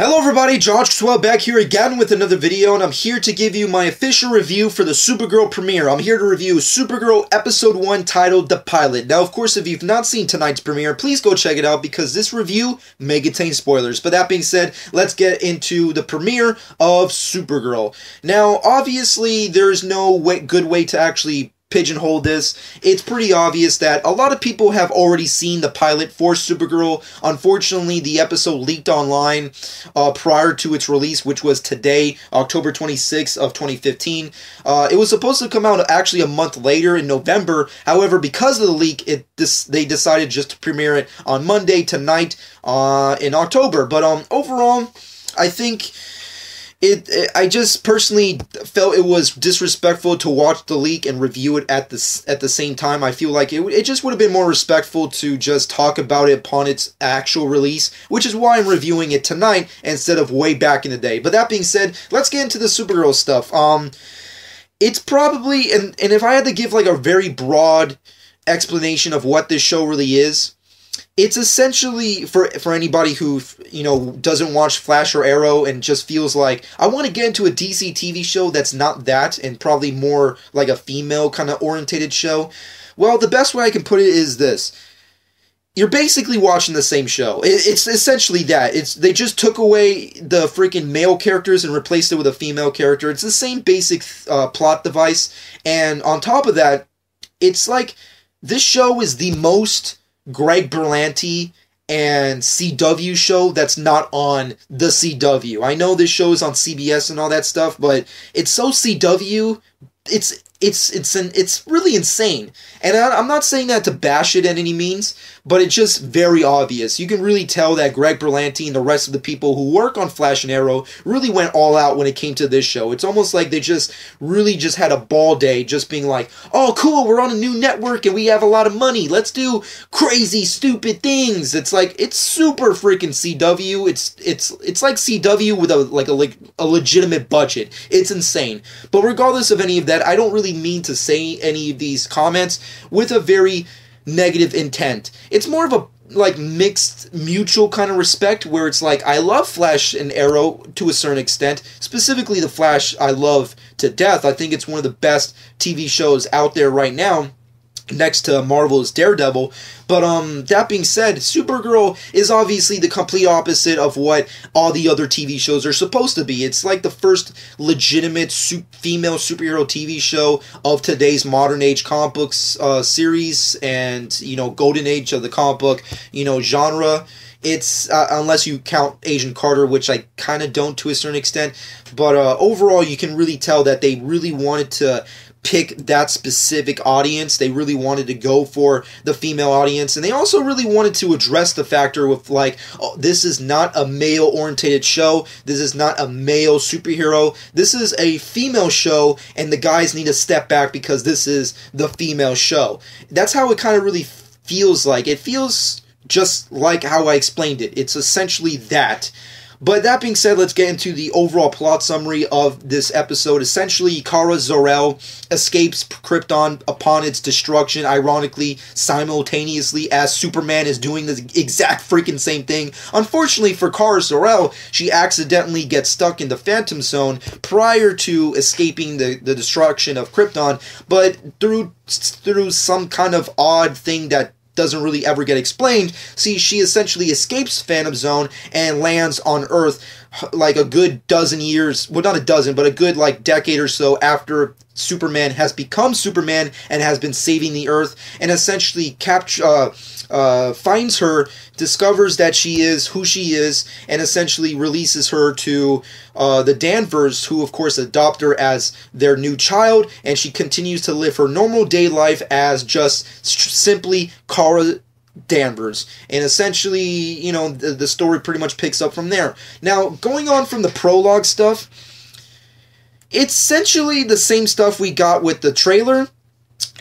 Hello everybody, Zor-El back here again with another video, and I'm here to give you my official review for the Supergirl premiere. I'm here to review Supergirl Episode 1 titled The Pilot. Now, of course, if you've not seen tonight's premiere, please go check it out because this review may contain spoilers. But that being said, let's get into the premiere of Supergirl. Now, obviously, there's no good way to actually pigeonhole this. It's pretty obvious that a lot of people have already seen the pilot for Supergirl. Unfortunately, the episode leaked online prior to its release, which was today, October 26th of 2015. It was supposed to come out actually a month later in November. However, because of the leak, they decided just to premiere it on Monday tonight in October. But overall, I think I just personally felt it was disrespectful to watch the leak and review it at the same time. I feel like it just would have been more respectful to just talk about it upon its actual release, which is why I'm reviewing it tonight instead of way back in the day. But that being said, let's get into the Supergirl stuff. It's probably, and if I had to give like a very broad explanation of what this show really is, it's essentially, for anybody who, doesn't watch Flash or Arrow and just feels like, I want to get into a DC TV show that's not that, and probably more like a female kind of orientated show. Well, the best way I can put it is this. You're basically watching the same show. It's essentially that. They just took away the freaking male characters and replaced it with a female character. It's the same basic plot device. And on top of that, it's like, this show is the most Greg Berlanti and CW show that's not on the CW. I know this show is on CBS and all that stuff, but it's so CW. It's really insane. And I'm not saying that to bash it at any means, but it's just very obvious. You can really tell that Greg Berlanti and the rest of the people who work on Flash and Arrow really went all out when it came to this show. It's almost like they just really just had a ball day, just being like, oh cool, we're on a new network and we have a lot of money. Let's do crazy, stupid things. It's like, it's super freaking CW. It's like CW with a legitimate budget. It's insane. But regardless of any of that, I don't really mean to say any of these comments with a very negative intent. It's more of a mixed mutual kind of respect where it's like, I love Flash and Arrow to a certain extent. Specifically the Flash I love to death. I think it's one of the best TV shows out there right now, next to Marvel's Daredevil. But that being said, Supergirl is obviously the complete opposite of what all the other TV shows are supposed to be. It's like the first legitimate female superhero TV show of today's modern age comic books series and, golden age of the comic book, genre. It's, unless you count Agent Carter, which I kind of don't to a certain extent, but overall you can really tell that they really wanted to pick that specific audience. They really wanted to go for the female audience, and they also really wanted to address the factor with oh, this is not a male-orientated show, this is not a male superhero, this is a female show, and the guys need to step back because this is the female show. That's how it kind of really feels like. It feels just like how I explained it. It's essentially that. But that being said, let's get into the overall plot summary of this episode. Essentially, Kara Zor-El escapes Krypton upon its destruction, ironically, simultaneously as Superman is doing the exact freaking same thing. Unfortunately for Kara Zor-El, she accidentally gets stuck in the Phantom Zone prior to escaping the destruction of Krypton, but through some kind of odd thing that doesn't really ever get explained. See, she essentially escapes Phantom Zone and lands on Earth like a good dozen years, well, not a dozen, but a good decade or so after Superman has become Superman and has been saving the Earth, and essentially finds her, discovers that she is who she is, and essentially releases her to the Danvers, who of course adopt her as their new child, and she continues to live her normal day life as just simply Kara Danvers. And essentially, the story pretty much picks up from there. Now, going on from the prologue stuff, it's essentially the same stuff we got with the trailer,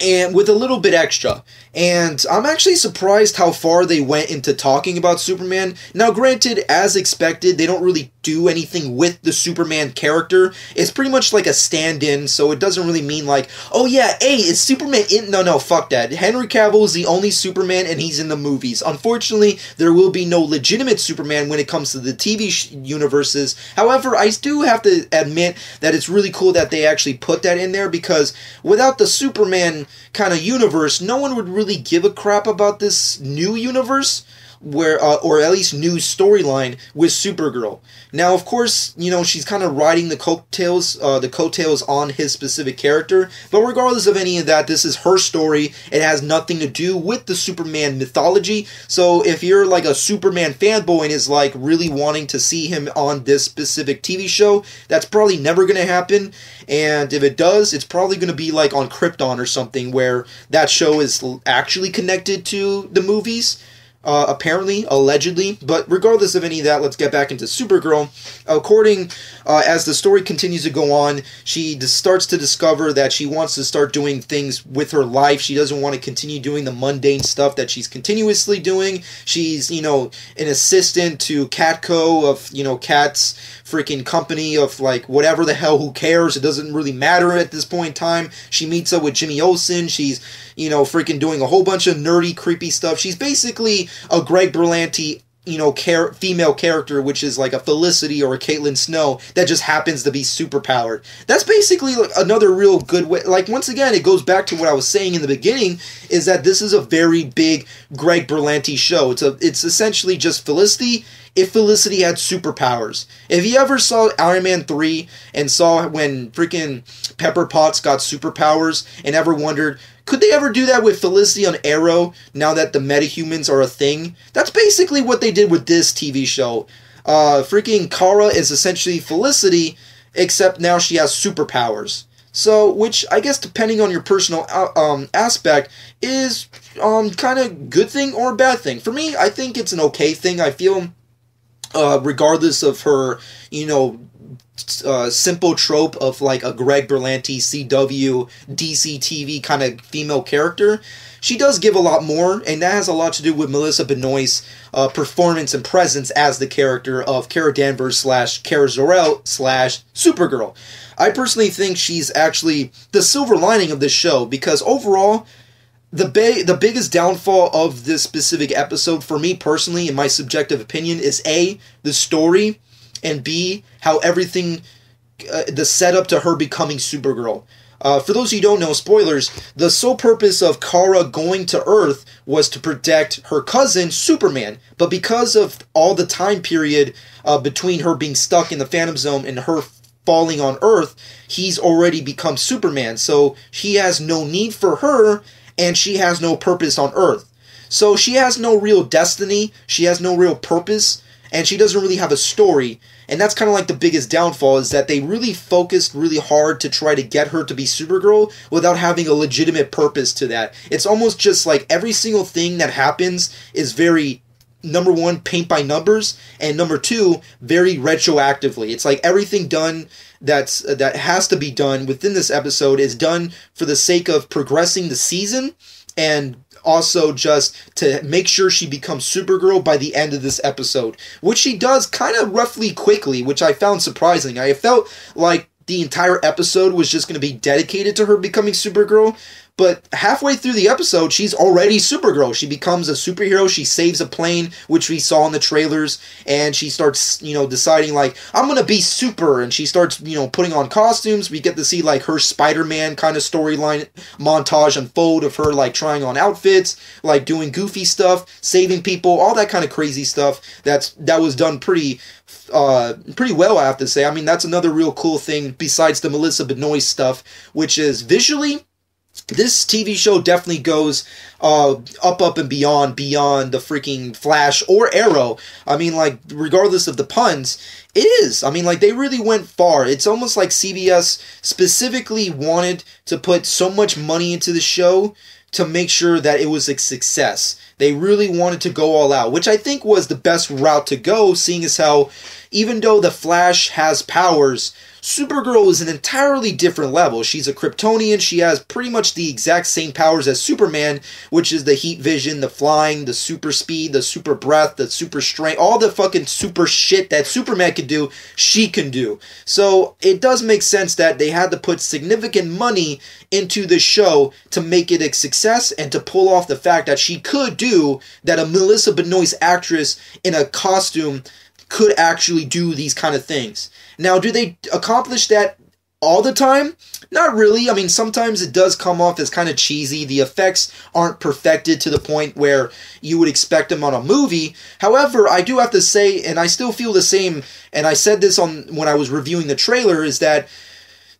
and with a little bit extra. And I'm actually surprised how far they went into talking about Superman. Now, granted, as expected, they don't really do anything with the Superman character. It's pretty much like a stand-in, so it doesn't really mean like, oh yeah, hey, is Superman in? No, fuck that. Henry Cavill is the only Superman, and he's in the movies. Unfortunately, there will be no legitimate Superman when it comes to the TV universes. However, I do have to admit that it's really cool that they actually put that in there, because without the Superman kind of universe, no one would really give a crap about this new universe, where or at least new storyline with Supergirl. Now, of course, you know, she's kind of riding the coattails on his specific character, but regardless of any of that, this is her story. It has nothing to do with the Superman mythology. So if you're like a Superman fanboy and is like really wanting to see him on this specific TV show, that's probably never going to happen. And if it does, it's probably going to be like on Krypton or something, where that show is actually connected to the movies. Apparently, allegedly, but regardless of any of that, let's get back into Supergirl. As the story continues to go on, she starts to discover that she wants to start doing things with her life. She doesn't want to continue doing the mundane stuff that she's continuously doing. She's, you know, an assistant to Catco of, you know, Cat's freaking company of, like, whatever the hell, who cares? It doesn't really matter at this point in time. She meets up with Jimmy Olsen. She's, you know, freaking doing a whole bunch of nerdy, creepy stuff. She's basically a Greg Berlanti, you know, female character, which is like a Felicity or a Caitlin Snow that just happens to be superpowered. That's basically like another real good way. Like, once again, it goes back to what I was saying in the beginning, is that this is a very big Greg Berlanti show. It's essentially just Felicity if Felicity had superpowers. If you ever saw Iron Man 3 and saw when freaking Pepper Potts got superpowers and ever wondered, could they ever do that with Felicity on Arrow now that the metahumans are a thing? That's basically what they did with this TV show. Freaking Kara is essentially Felicity, except now she has superpowers. So, which I guess depending on your personal aspect is kind of good thing or a bad thing. For me, I think it's an okay thing. I feel regardless of her, you know, simple trope of like a Greg Berlanti, CW, DC TV kind of female character, she does give a lot more, and that has a lot to do with Melissa Benoist's performance and presence as the character of Kara Danvers / Kara Zor-El / Supergirl. I personally think she's actually the silver lining of this show, because overall, the biggest downfall of this specific episode, for me personally, in my subjective opinion, is A, the story, and B, how everything, the setup to her becoming Supergirl. For those who don't know, spoilers, the sole purpose of Kara going to Earth was to protect her cousin, Superman. But because of all the time period between her being stuck in the Phantom Zone and her falling on Earth, he's already become Superman. So he has no need for her, and she has no purpose on Earth. So she has no real destiny, she has no real purpose, and she doesn't really have a story. And that's kind of like the biggest downfall, is that they really focused really hard to try to get her to be Supergirl without having a legitimate purpose to that. It's almost just like every single thing that happens is very, number one, paint by numbers, and number two, very retroactively. It's like everything done that has to be done within this episode is done for the sake of progressing the season, and also just to make sure she becomes Supergirl by the end of this episode, which she does kind of roughly quickly, which I found surprising. I felt like the entire episode was just going to be dedicated to her becoming Supergirl, but halfway through the episode, she's already Supergirl. She becomes a superhero. She saves a plane, which we saw in the trailers, and she starts, you know, deciding, like, I'm going to be super, and she starts, you know, putting on costumes. We get to see, like, her Spider-Man kind of storyline montage unfold of her, like, trying on outfits, like, doing goofy stuff, saving people, all that kind of crazy stuff that was done pretty well, I have to say. I mean, that's another real cool thing besides the Melissa Benoist stuff, which is visually, this TV show definitely goes up and beyond the freaking Flash or Arrow. I mean, like, regardless of the puns, it is. I mean, like, they really went far. It's almost like CBS specifically wanted to put so much money into the show to make sure that it was a success. They really wanted to go all out, which I think was the best route to go, seeing as how, even though the Flash has powers, Supergirl is an entirely different level. She's a Kryptonian. She has pretty much the exact same powers as Superman, which is the heat vision, the flying, the super speed, the super breath, the super strength, all the fucking super shit that Superman can do, she can do. So it does make sense that they had to put significant money into the show to make it a success and to pull off the fact that she could do that. A Melissa Benoist actress in a costume could actually do these kind of things. Now, do they accomplish that all the time? Not really. I mean, sometimes it does come off as kind of cheesy. The effects aren't perfected to the point where you would expect them on a movie. However, I do have to say, and I still feel the same, and I said this on when I was reviewing the trailer, is that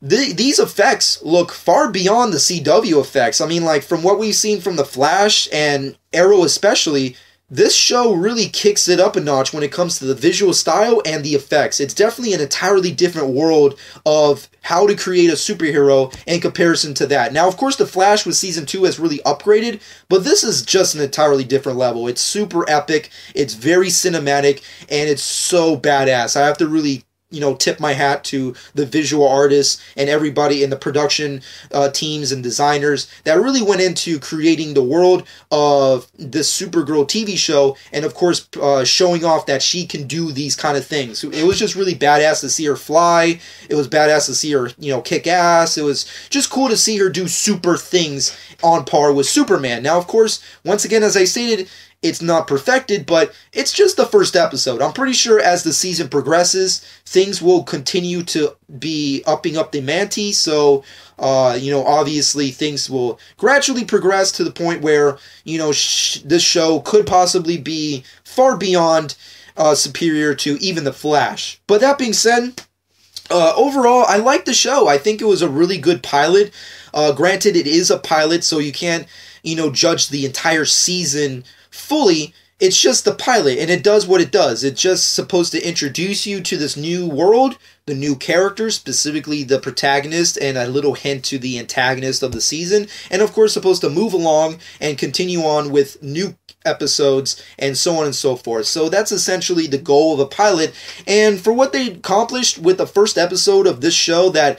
these effects look far beyond the CW effects. I mean, like, from what we've seen from The Flash and Arrow especially, this show really kicks it up a notch when it comes to the visual style and the effects. It's definitely an entirely different world of how to create a superhero in comparison to that. Now, of course, The Flash with Season 2 has really upgraded, but this is just an entirely different level. It's super epic, it's very cinematic, and it's so badass. I have to really tip my hat to the visual artists and everybody in the production teams and designers that really went into creating the world of this Supergirl TV show, and of course showing off that she can do these kind of things. It was just really badass to see her fly. It was badass to see her, kick ass. It was just cool to see her do super things on par with Superman. Now, of course, once again, as I stated, it's not perfected, but it's just the first episode. I'm pretty sure as the season progresses, things will continue to be upping up the ante. So, obviously things will gradually progress to the point where, this show could possibly be far beyond superior to even The Flash. But that being said, overall, I like the show. I think it was a really good pilot. Granted, it is a pilot, so you can't, judge the entire season fully. It's just the pilot, and it does what it does. It's just supposed to introduce you to this new world, the new characters, specifically the protagonist, and a little hint to the antagonist of the season, and of course supposed to move along and continue on with new episodes, and so on and so forth. So that's essentially the goal of a pilot, and for what they accomplished with the first episode of this show that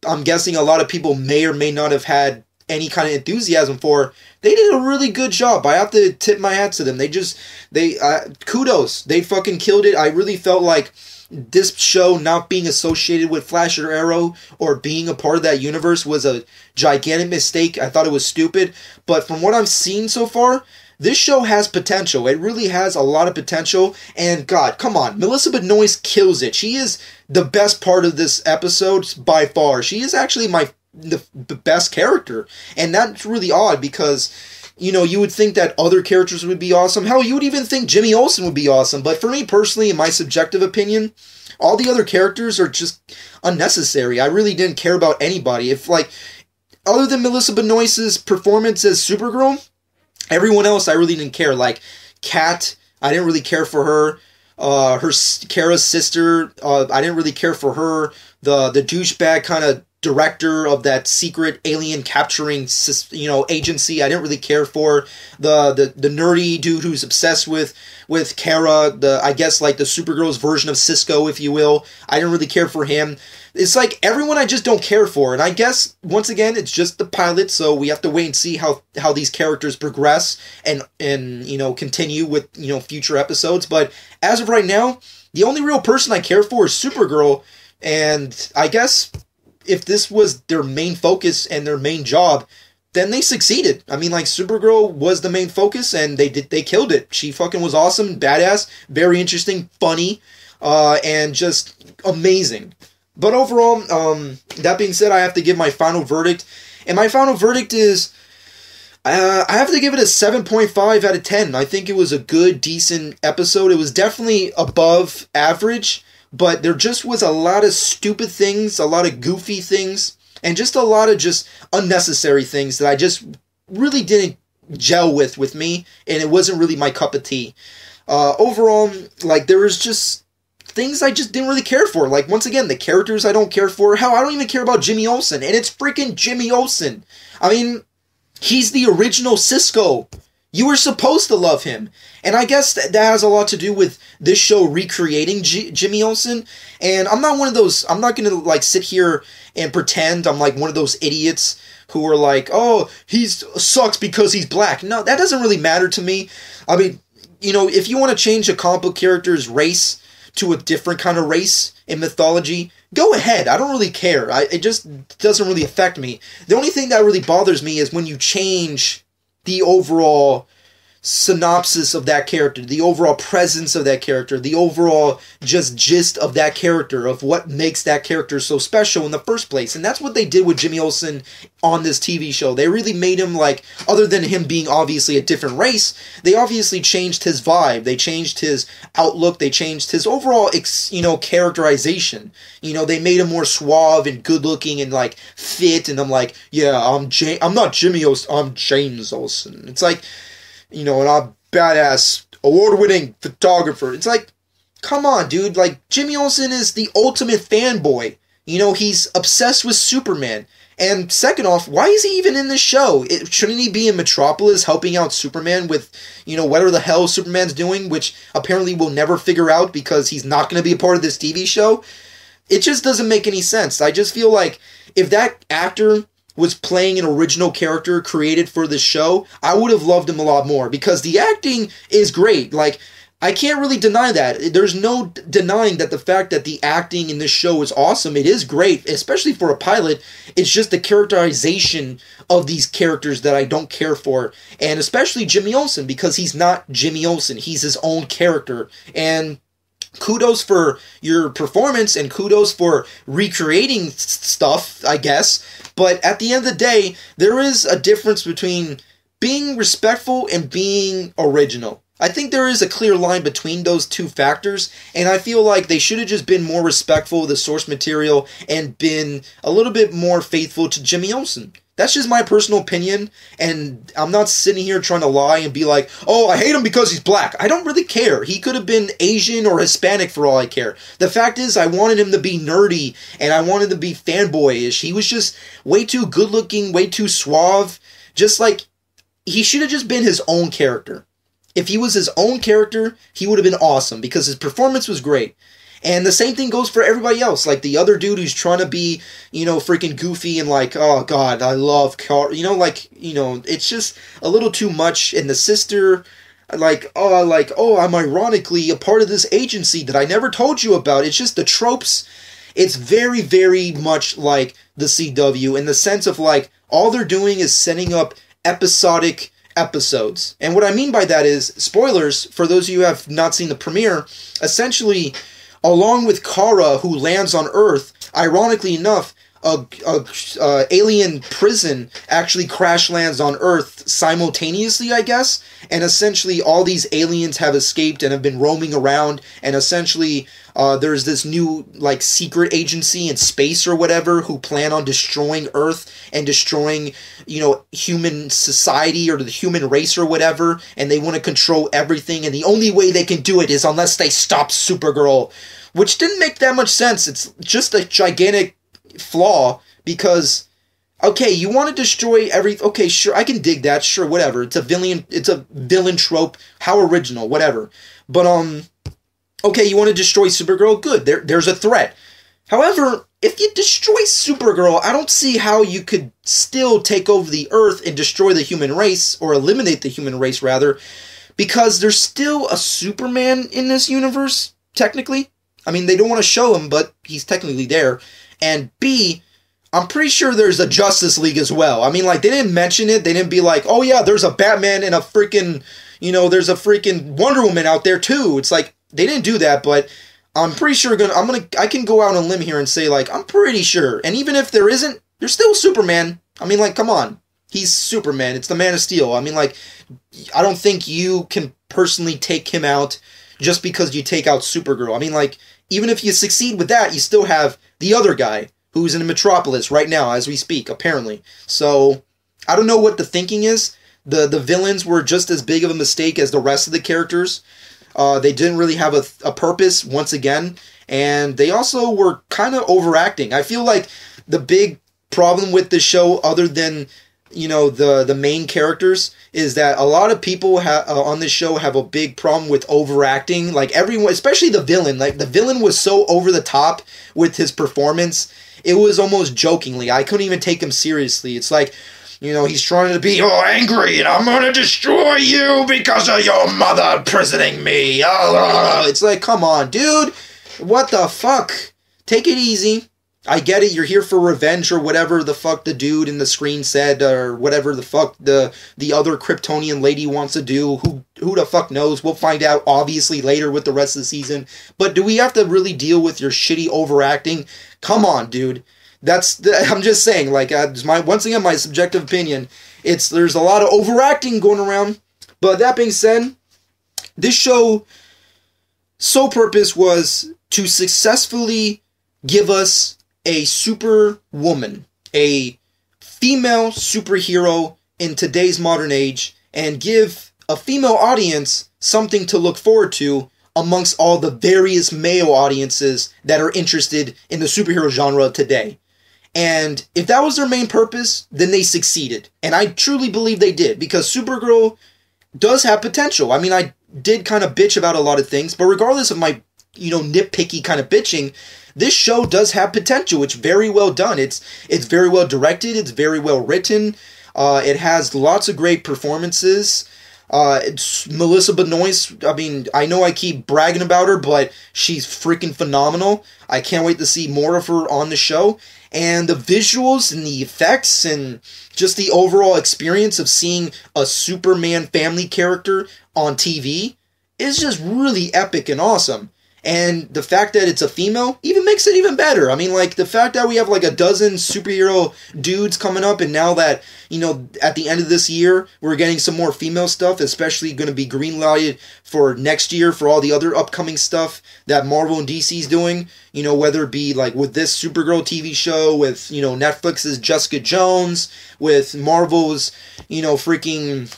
I'm guessing a lot of people may or may not have had any kind of enthusiasm for, they did a really good job. I have to tip my hat to them. Kudos. They fucking killed it. I really felt like this show not being associated with Flash or Arrow or being a part of that universe was a gigantic mistake. I thought it was stupid. But from what I've seen so far, this show has potential. It really has a lot of potential. And God, come on. Melissa Benoist kills it. She is the best part of this episode by far. She is actually the best character, and that's really odd because you would think that other characters would be awesome. Hell, you would even think Jimmy Olsen would be awesome, but for me personally, in my subjective opinion, all the other characters are just unnecessary. I really didn't care about anybody. If, other than Melissa Benoist's performance as Supergirl, everyone else I really didn't care. Like Kat, I didn't really care for her. Kara's sister, I didn't really care for her. The douchebag kind of director of that secret alien capturing agency, I didn't really care for. The nerdy dude who's obsessed with Kara, I guess like the Supergirl's version of Cisco, if you will, I didn't really care for him. It's like everyone I just don't care for, and I guess once again it's just the pilot, so we have to wait and see how these characters progress and continue with future episodes. But as of right now, the only real person I care for is Supergirl, and I guess if this was their main focus and their main job, then they succeeded. I mean, Supergirl was the main focus, and they killed it. She fucking was awesome, badass, very interesting, funny, and just amazing. But overall, that being said, I have to give my final verdict, and my final verdict is, I have to give it a 7.5 out of 10. I think it was a good, decent episode. It was definitely above average, but there just was a lot of stupid things, a lot of goofy things, and just a lot of just unnecessary things that I just really didn't gel with me, and it wasn't really my cup of tea. Overall, there was just things I just didn't really care for. Once again, the characters I don't care for. Hell, I don't even care about Jimmy Olsen, and it's freaking Jimmy Olsen. I mean, he's the original Cisco. You were supposed to love him. And I guess that has a lot to do with this show recreating Jimmy Olsen. And I'm not one of those, I'm not going to like sit here and pretend I'm like one of those idiots who are like, oh, he's sucks because he's black. No, that doesn't really matter to me. I mean, you know, if you want to change a comic book character's race to a different kind of race in mythology, go ahead. I don't really care. It just doesn't really affect me. The only thing that really bothers me is when you change the overall synopsis of that character, the overall presence of that character, the overall just gist of that character, of what makes that character so special in the first place. And that's what they did with Jimmy Olsen on this TV show. They really made him, like, other than him being obviously a different race, they obviously changed his vibe, they changed his outlook, they changed his overall, characterization. You know, they made him more suave and good looking and, like, fit, and I'm like, yeah, I'm not Jimmy Olsen, I'm James Olsen. It's like, you know, and I'm badass, award-winning photographer. It's like, come on, dude. Like, Jimmy Olsen is the ultimate fanboy. You know, he's obsessed with Superman. And second off, why is he even in this show? Shouldn't he be in Metropolis helping out Superman with, you know, whatever the hell Superman's doing, which apparently we'll never figure out because he's not going to be a part of this TV show? It just doesn't make any sense. I just feel like if that actor was playing an original character created for this show, I would have loved him a lot more, because the acting is great. Like, I can't really deny that. There's no denying that the fact that the acting in this show is awesome. It is great, especially for a pilot. It's just the characterization of these characters that I don't care for, and especially Jimmy Olsen, because he's not Jimmy Olsen. He's his own character, and kudos for your performance and kudos for recreating stuff, I guess. But at the end of the day, there is a difference between being respectful and being original. I think there is a clear line between those two factors, and I feel like they should have just been more respectful of the source material and been a little bit more faithful to Jimmy Olsen. That's just my personal opinion, and I'm not sitting here trying to lie and be like, oh, I hate him because he's black. I don't really care. He could have been Asian or Hispanic for all I care. The fact is, I wanted him to be nerdy, and I wanted him to be fanboyish. He was just way too good-looking, way too suave. Just like, he should have just been his own character. If he was his own character, he would have been awesome, because his performance was great. And the same thing goes for everybody else. Like, the other dude who's trying to be, you know, freaking goofy and like, oh, God, I love car. You know, like, you know, it's just a little too much. And the sister, oh, I'm ironically a part of this agency that I never told you about. It's just the tropes. It's very, very much like the CW in the sense of, like, all they're doing is setting up episodic episodes. And what I mean by that is, spoilers, for those of you who have not seen the premiere, essentially, along with Kara, who lands on Earth, ironically enough, a alien prison actually crash lands on Earth simultaneously, I guess, and essentially all these aliens have escaped and have been roaming around, and essentially there's this new, like, secret agency in space or whatever who plan on destroying Earth and destroying, you know, human society or the human race or whatever, and they want to control everything, and the only way they can do it is unless they stop Supergirl, which didn't make that much sense. It's just a gigantic flaw, because, okay, you want to destroy okay, sure, I can dig that, sure, whatever, it's a villain trope, how original, whatever, but, okay, you want to destroy Supergirl, good, there's a threat. However, if you destroy Supergirl, I don't see how you could still take over the Earth and destroy the human race, or eliminate the human race, rather, because there's still a Superman in this universe, technically. I mean, they don't want to show him, but he's technically there. And B, I'm pretty sure there's a Justice League as well. I mean, like, they didn't mention it. They didn't be like, oh yeah, there's a Batman and a freaking, you know, there's a freaking Wonder Woman out there too. It's like, they didn't do that, but I'm pretty sure I can go out on a limb here and say, like, I'm pretty sure. And even if there isn't, there's still Superman. I mean, like, come on. He's Superman. It's the Man of Steel. I mean, like, I don't think you can personally take him out just because you take out Supergirl. I mean, like, even if you succeed with that, you still have the other guy who's in Metropolis right now as we speak, apparently. So, I don't know what the thinking is. The villains were just as big of a mistake as the rest of the characters. They didn't really have a purpose, once again. And they also were kind of overacting. I feel like the big problem with this show, other than the main characters is that a lot of people on this show have a big problem with overacting. Like everyone, especially the villain. Like the villain was so over the top with his performance. It was almost jokingly. I couldn't even take him seriously. It's like, he's trying to be angry and I'm gonna destroy you because of your mother imprisoning me. It's like, come on, dude. What the fuck? Take it easy. I get it, you're here for revenge or whatever the fuck the dude in the screen said, or whatever the fuck the other Kryptonian lady wants to do. Who the fuck knows? We'll find out, obviously, later with the rest of the season. But do we have to really deal with your shitty overacting? Come on, dude. I'm just saying, like, once again, my subjective opinion, there's a lot of overacting going around. But that being said, this show, sole purpose was to successfully give us a superwoman, a female superhero in today's modern age, and give a female audience something to look forward to amongst all the various male audiences that are interested in the superhero genre today. And if that was their main purpose, then they succeeded. And I truly believe they did, because Supergirl does have potential. I mean, I did kind of bitch about a lot of things, but regardless of my, nitpicky kind of bitching, this show does have potential. It's very well done. It's very well directed. It's very well written. It has lots of great performances. It's Melissa Benoist. I mean, I know I keep bragging about her, but she's freaking phenomenal. I can't wait to see more of her on the show. And the visuals and the effects and just the overall experience of seeing a Superman family character on TV is just really epic and awesome. And the fact that it's a female even makes it even better. I mean, like, the fact that we have, like, a dozen superhero dudes coming up, and now that, at the end of this year, we're getting some more female stuff, especially going to be green-lighted for next year for all the other upcoming stuff that Marvel and DC's doing, whether it be, like, with this Supergirl TV show, with, Netflix's Jessica Jones, with Marvel's, freaking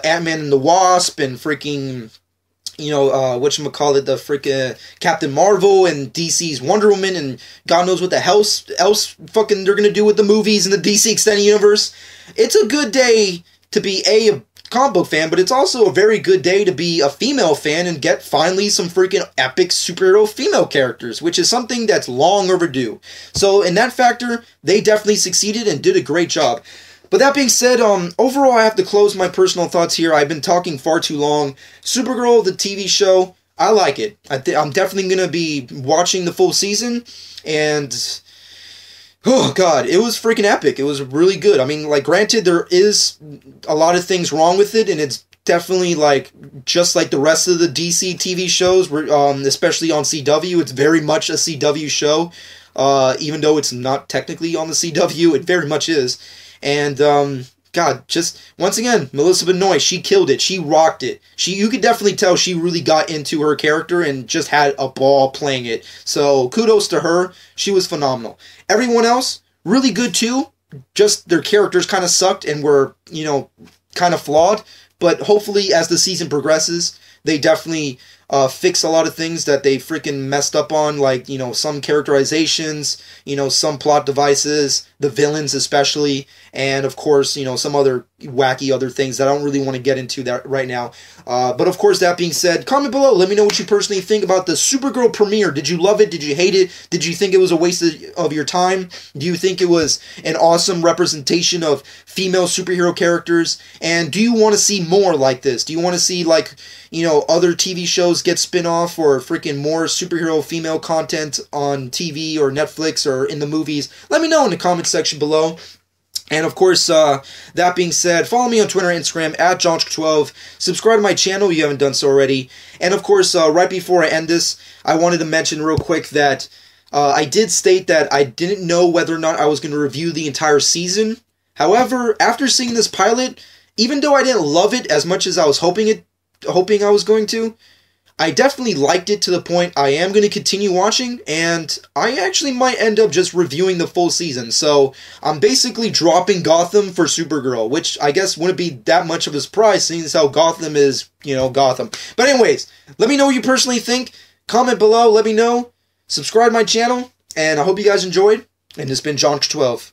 Ant-Man and the Wasp, and freaking whatchamacallit, the freaking Captain Marvel, and DC's Wonder Woman, and God knows what the else fucking they're gonna do with the movies in the DC Extended Universe. It's a good day to be a comic book fan, but it's also a very good day to be a female fan and get finally some freaking epic superhero female characters, which is something that's long overdue. So in that factor, they definitely succeeded and did a great job. But that being said, overall, I have to close my personal thoughts here. I've been talking far too long. Supergirl, the TV show, I like it. I'm definitely going to be watching the full season. And, oh, God, it was freaking epic. It was really good. I mean, like, granted, there is a lot of things wrong with it. And it's definitely, like, just like the rest of the DC TV shows, especially on CW. It's very much a CW show. Even though it's not technically on the CW, it very much is. And, God, just, once again, Melissa Benoist, she killed it. She rocked it. You could definitely tell she really got into her character and just had a ball playing it. So, kudos to her. She was phenomenal. Everyone else, really good too. Just their characters kind of sucked and were, kind of flawed. But hopefully, as the season progresses, they definitely fix a lot of things that they freaking messed up on, like, some characterizations, some plot devices, the villains especially, and of course, some other wacky other things that I don't really want to get into that right now. But of course, that being said, comment below. Let me know what you personally think about the Supergirl premiere. Did you love it? Did you hate it? Did you think it was a waste of your time? Do you think it was an awesome representation of female superhero characters? And do you want to see more like this? Do you want to see, like, other TV shows get spin-off or freaking more superhero female content on TV or Netflix or in the movies? Let me know in the comment section below. And of course, that being said, follow me on Twitter and Instagram at JohnSk12. Subscribe to my channel if you haven't done so already. And of course, right before I end this, I wanted to mention real quick that I did state that I didn't know whether or not I was going to review the entire season. However, after seeing this pilot, even though I didn't love it as much as I was hoping I was going to, I definitely liked it to the point I am going to continue watching, and I actually might end up just reviewing the full season. So I'm basically dropping Gotham for Supergirl, which I guess wouldn't be that much of a surprise, seeing as how Gotham is, Gotham. But anyways, let me know what you personally think. Comment below, let me know. Subscribe to my channel, and I hope you guys enjoyed. And it's been JohnSk12.